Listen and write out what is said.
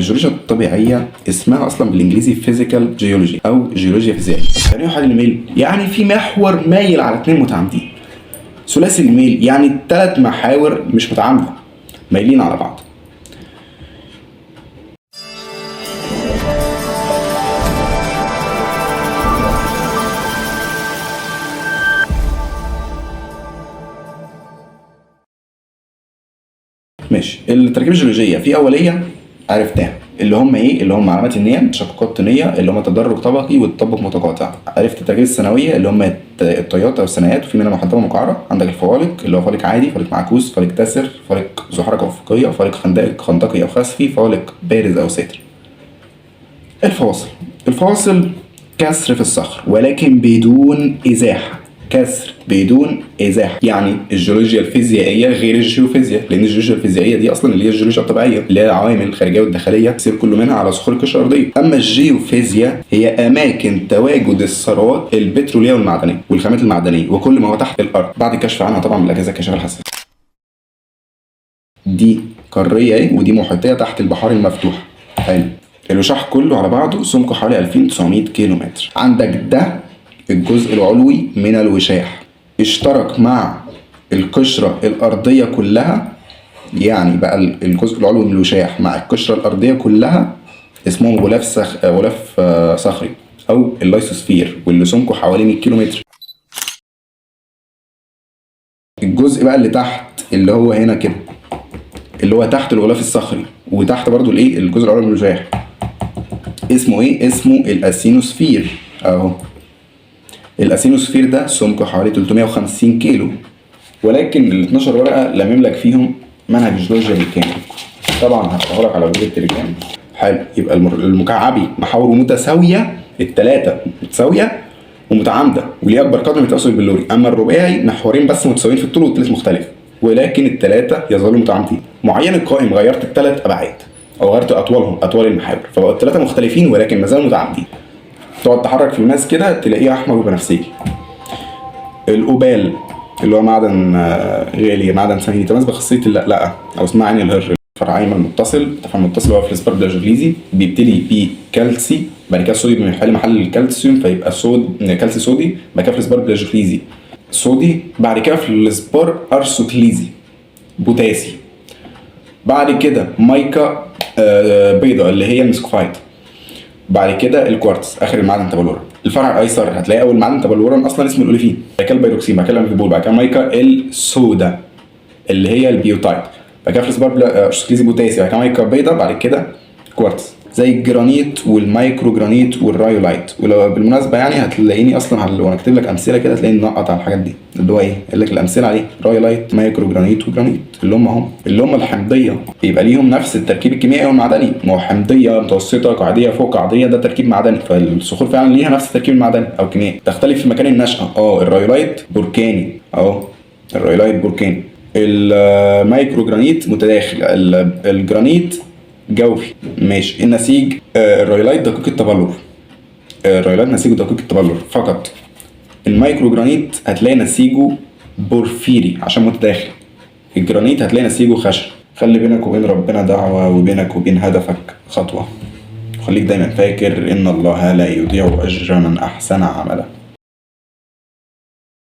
الجيولوجيا الطبيعيه اسمها اصلا بالانجليزي فيزيكال جيولوجي او جيولوجيا فيزيائيه. يعني ايه حل الميل؟ يعني في محور مايل على اتنين متعامدين. ثلاثي الميل يعني 3 محاور مش متعامده مايلين على بعض. ماشي. التركيبه الجيولوجيه في اوليه عرفتها، اللي هم ايه؟ اللي هم علامات النية، تشققات طينيه، اللي هم تدرج طبقي والتطبق متقاطع. عرفت التركيبه الثانويه اللي هم الطيات او الثنايات، وفي منها محدبه ومقعره. عندك الفوالق اللي هو فالق عادي، فالق معكوس، فالق تاسر، فالق ذو حركه افقيه، فالق خندقي او خسفي، فالق بارز او ساتر. الفواصل كسر في الصخر ولكن بدون ازاحه. كسر بدون ازاحه. يعني الجيولوجيا الفيزيائيه غير الجيوفيزياء، لان الجيولوجيا الفيزيائيه دي اصلا اللي هي الجيولوجيا الطبيعيه اللي هي العوامل الخارجيه والداخليه تصير كل منها على صخور القشره الارضيه. اما الجيوفيزياء هي اماكن تواجد الثروات البتروليه والمعدنيه والخامات المعدنيه وكل ما هو تحت الارض، بعد الكشف عنها طبعا بالاجهزه الكشافه الحساسه. دي قاريه ايه ودي محيطيه تحت البحار المفتوحه. حلو. الوشاح كله على بعضه سمكه حوالي 2900 كيلو متر. عندك ده الجزء العلوي من الوشاح، اشترك مع القشرة الأرضية كلها. يعني بقى الجزء العلوي من الوشاح مع القشرة الأرضية كلها اسمهم غلاف صخري أو اللايسوسفير، واللي سمكه حوالي 100 كيلو متر. الجزء بقى اللي تحت اللي هو هنا كده، اللي هو تحت الغلاف الصخري وتحت برضو الايه الجزء العلوي من الوشاح، اسمه ايه؟ اسمه الاسينوسفير اهو. الاسينوسفير ده سمكه حوالي 350 كيلو، ولكن ال 12 ورقه لامم لك فيهم منهج الجيولوجيا بالكامل. طبعا هفتحه لك على جروب التليجرام. حلو. يبقى المكعبي محاوره متساويه، الثلاثه متساويه ومتعامده وليه اكبر قدر من التوسع البلوري. اما الرباعي محورين بس متساويين في الطول والثالث مختلف، ولكن الثلاثه يظلوا متعامدين. معين القائم غيرت الثلاث ابعاد او غيرت اطوال المحاور، فبقوا الثلاثه مختلفين ولكن ما زالوا متعامدين. تقعد تحرك في الماس كده تلاقيه احمر وبنفسجي. الاوبال اللي هو معدن غالي، معدن ثميني يتميز بخاصيه اللألأة او اسمها عين الهر. فرعين المتصل، التفاعل المتصل هو فلسبار بلاجوغليزي، بيبتدي بكالسي، بعد كده الصوديوم بيحل محل الكالسيوم فيبقى كالسي صودي، بعد كده فلسبار بلاجوغليزي صودي، بعد كده فلسبار ارسوكليزي بوتاسي، بعد كده مايكا بيضاء اللي هي المسكوفايت، بعد كده الكوارتز، اخر المعدن تبلورا. الفرع الايسر هتلاقي اول معدن تبلورا اصلا اسمه الاوليفين، بعد كده البيروكسين، بعد كده الامفيبول، بعد كده مايكا السودا اللي هي البيوتايد، بعد كده فلسبار ارسوكليزي بوتاسي، بعد كده مايكا بيضاء، بعد كده كوارتز زي الجرانيت والمايكرو جرانيت والرايولايت. ولو بالمناسبه يعني هتلاقيني اصلا وانا كاتب لك امثله كده هتلاقيني منقط على الحاجات دي، اللي هو ايه؟ قال لك الامثله عليه رايولايت، مايكرو جرانيت وجرانيت، اللي هم الحمضيه بيبقى ليهم نفس التركيب الكيميائي والمعدني. ما هو حمضيه متوسطه قاعديه فوق قاعديه ده تركيب معدني، فالصخور فعلا ليها نفس التركيب المعدني او الكيميائي، تختلف في مكان النشأه. الرايولايت بركاني اهو، الرايولايت بركاني. المايكرو جرانيت متداخل، الجرانيت جوفي. ماشي. النسيج الرايولايت دقيق التبلور، الرايولايت نسيجه دقيق التبلور فقط. المايكرو جرانيت هتلاقي نسيجه بورفيري عشان متداخل. الجرانيت هتلاقي نسيجه خشن. خلي بينك وبين ربنا دعوة وبينك وبين هدفك خطوة، وخليك دايما فاكر إن الله لا يضيع أجر من أحسن عملا.